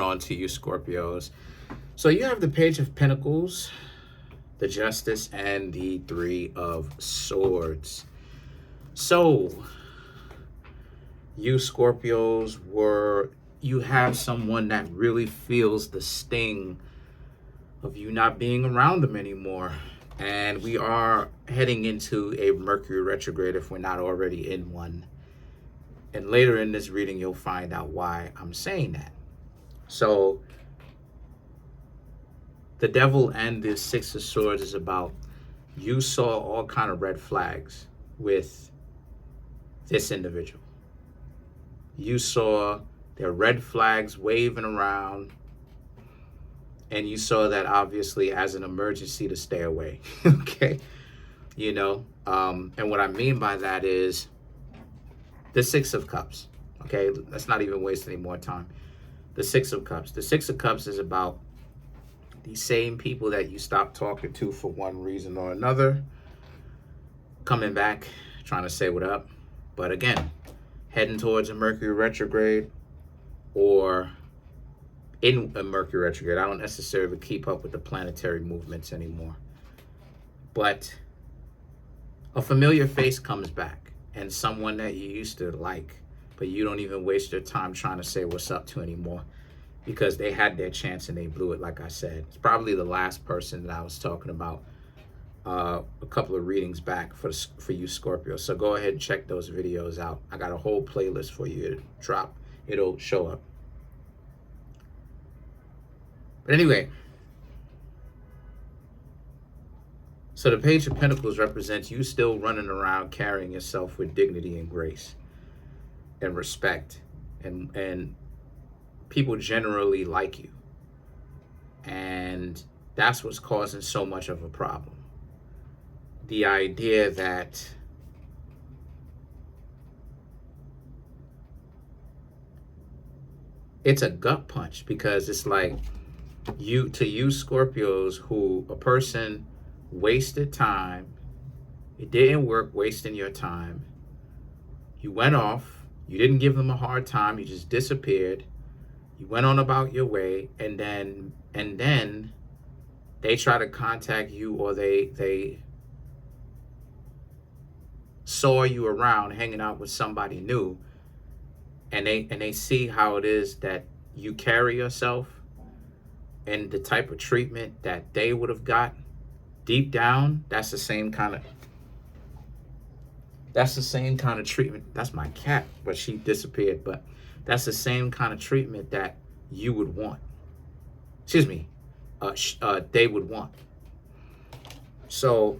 On to you, Scorpios. So you have the Page of Pentacles, the Justice, and the Three of Swords. So you Scorpios you have someone that really feels the sting of you not being around them anymore. And we are heading into a Mercury retrograde if we're not already in one. And later in this reading, you'll find out why I'm saying that. So the Devil and the Six of Swords is about you saw all kind of red flags with this individual. You saw their red flags waving around, and you saw that obviously as an emergency to stay away. Okay, and what I mean by that is the Six of Cups. Okay, let's not even waste any more time. The Six of Cups. The Six of Cups is about the same people that you stopped talking to for one reason or another, coming back, trying to say what up. But again, heading towards a Mercury retrograde or in a Mercury retrograde. I don't necessarily keep up with the planetary movements anymore. But a familiar face comes back, and someone that you used to like, but you don't even waste your time trying to say what's up to anymore because they had their chance and they blew it, like I said. It's probably the last person that I was talking about a couple of readings back for you, Scorpio. So go ahead and check those videos out. I got a whole playlist for you. It'll show up. But anyway, so the Page of Pentacles represents you still running around carrying yourself with dignity and grace and respect, and people generally like you, and that's what's causing so much of a problem. The idea that it's a gut punch, because it's like you Scorpios, who a person wasted time, it didn't work, wasting your time, you went off, you didn't give them a hard time, you just disappeared, you went on about your way, and then they try to contact you, or they saw you around hanging out with somebody new, and they see how it is that you carry yourself and the type of treatment that they would have got deep down. That's the same kind of treatment. That's my cat, but she disappeared. But that's the same kind of treatment that you would want. Excuse me, they would want. So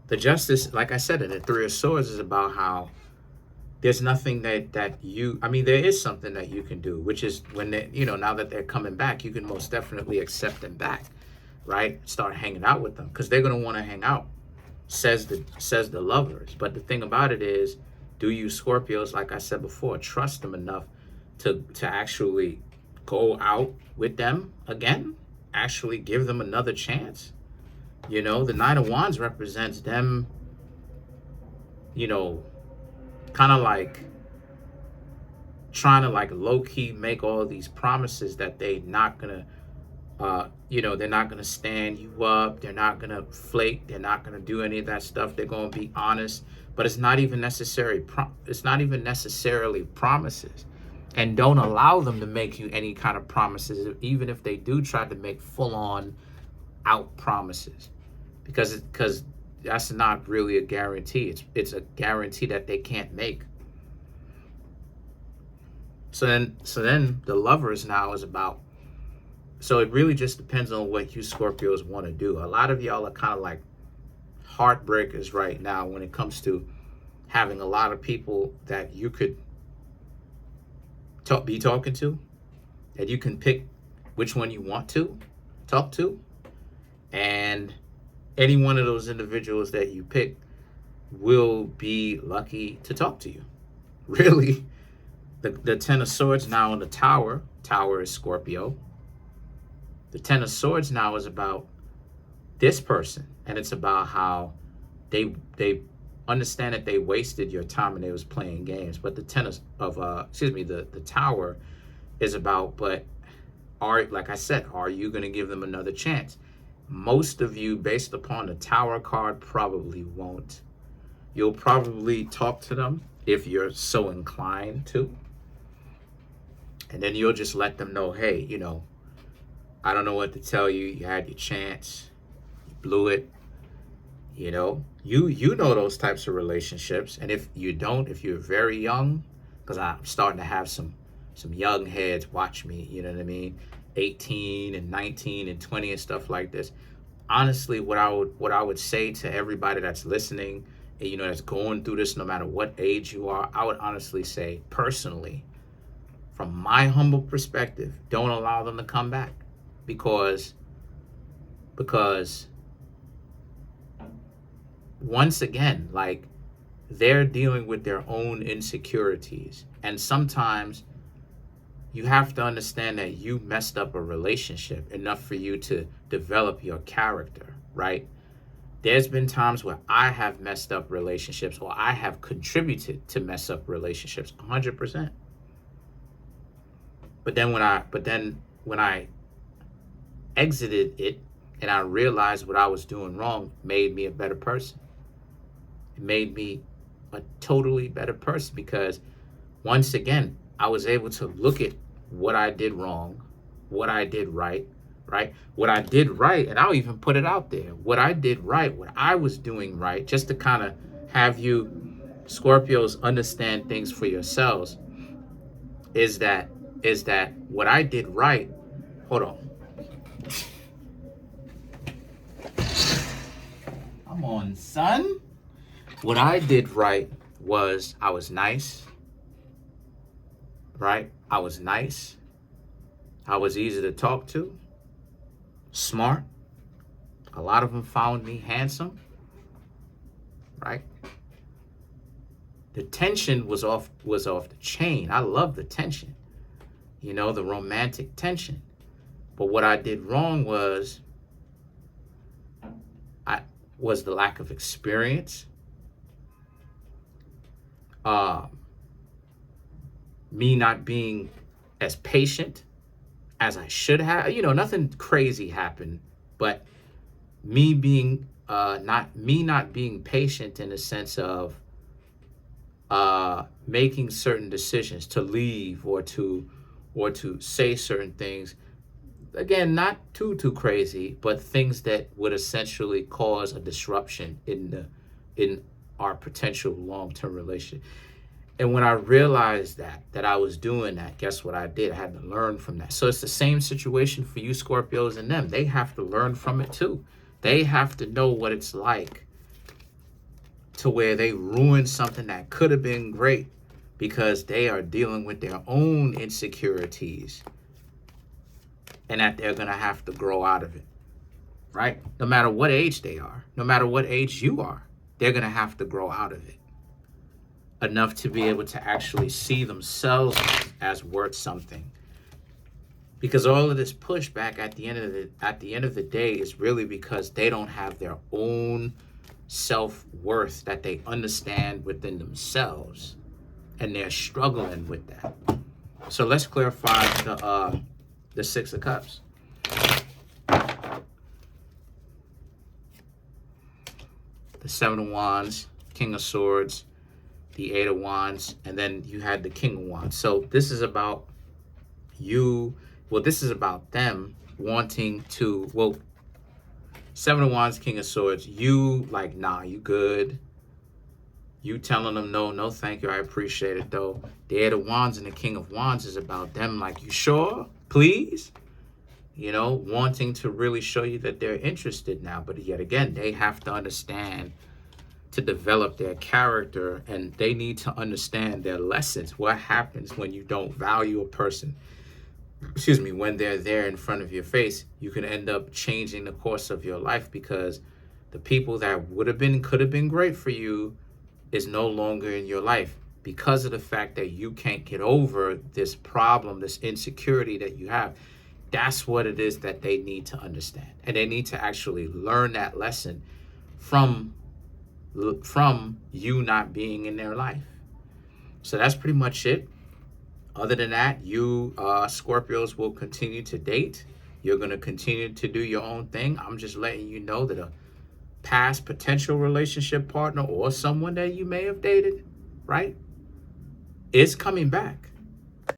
the Justice, like I said, in the Three of Swords is about how there's nothing there is something that you can do, which is when they, now that they're coming back, you can most definitely accept them back, right? Start hanging out with them, because they're going to want to hang out, says the Lovers. But the thing about it is, do you Scorpios, like I said before, trust them enough to actually go out with them again, actually give them another chance? The Nine of Wands represents them, kind of like trying to like low-key make all these promises that they're not gonna they're not gonna stand you up, they're not gonna flake, they're not gonna do any of that stuff, they're gonna be honest. But it's not even necessarily promises. And don't allow them to make you any kind of promises, even if they do try to make full-on out promises, because that's not really a guarantee. It's a guarantee that they can't make. So then the Lovers now is about, so it really just depends on what you Scorpios want to do. A lot of y'all are kind of like heartbreakers right now when it comes to having a lot of people that you could be talking to, that you can pick which one you want to talk to, and any one of those individuals that you pick will be lucky to talk to you. Really, the Ten of Swords now in the Tower. Tower is Scorpio. The Ten of Swords now is about this person, and it's about how they understand that they wasted your time and they was playing games. But the Ten of the Tower is about. But like I said, are you going to give them another chance? Most of you, based upon the Tower card, probably won't. You'll probably talk to them if you're so inclined to. And then you'll just let them know, hey, you know, I don't know what to tell you. You had your chance. You blew it. You know, you know those types of relationships. And if you don't, if you're very young, because I'm starting to have some young heads watch me, you know what I mean? 18 and 19 and 20 and stuff like this. Honestly, what I would say to everybody that's listening, you know, that's going through this, no matter what age you are, I would honestly say, personally, from my humble perspective, don't allow them to come back, because once again, like, they're dealing with their own insecurities, and sometimes you have to understand that you messed up a relationship enough for you to develop your character, right? There's been times where I have messed up relationships, or I have contributed to mess up relationships 100%. But then when I exited it and I realized what I was doing wrong, made me a better person. It made me a totally better person, because once again, I was able to look at what I did wrong, what I did right, what I did right, and I'll even put it out there. What I did right, what I was doing right, just to kind of have you Scorpios understand things for yourselves, is that what I did right, hold on. Come on, son. What I did right was I was nice, right? I was nice. I was easy to talk to, smart. A lot of them found me handsome, right? The tension was off the chain. I love the tension, you know, the romantic tension. But what I did wrong was the lack of experience. Me not being as patient as I should have. You know, nothing crazy happened, but me being not being patient in the sense of making certain decisions to leave or to say certain things. Again, not too crazy, but things that would essentially cause a disruption in our potential long-term relationship. And when I realized that I was doing that, guess what I did? I had to learn from that. So it's the same situation for you Scorpios and them. They have to learn from it too. They have to know what it's like to where they ruin something that could have been great, because they are dealing with their own insecurities, and that they're going to have to grow out of it, right? No matter what age they are, no matter what age you are, they're going to have to grow out of it enough to be able to actually see themselves as worth something. Because all of this pushback at the end of the day is really because they don't have their own self-worth that they understand within themselves, and they're struggling with that. So let's clarify the Six of Cups. The Seven of Wands, King of Swords, the Eight of Wands, and then you had the King of Wands. So this is about you. Well, this is about them wanting to, well, Seven of Wands, King of Swords, you like, nah, you good. You telling them, no, thank you, I appreciate it, though. The Eight of Wands and the King of Wands is about them like, you sure? Please? You know, wanting to really show you that they're interested now. But yet again, they have to understand to develop their character, and they need to understand their lessons. What happens when you don't value a person? Excuse me, when they're there in front of your face, you can end up changing the course of your life, because the people that could have been great for you is no longer in your life, because of the fact that you can't get over this problem, this insecurity that you have. That's what it is that they need to understand. And they need to actually learn that lesson from you not being in their life. So that's pretty much it. Other than that, you Scorpios will continue to date. You're going to continue to do your own thing. I'm just letting you know that a past potential relationship partner or someone that you may have dated, right, is coming back.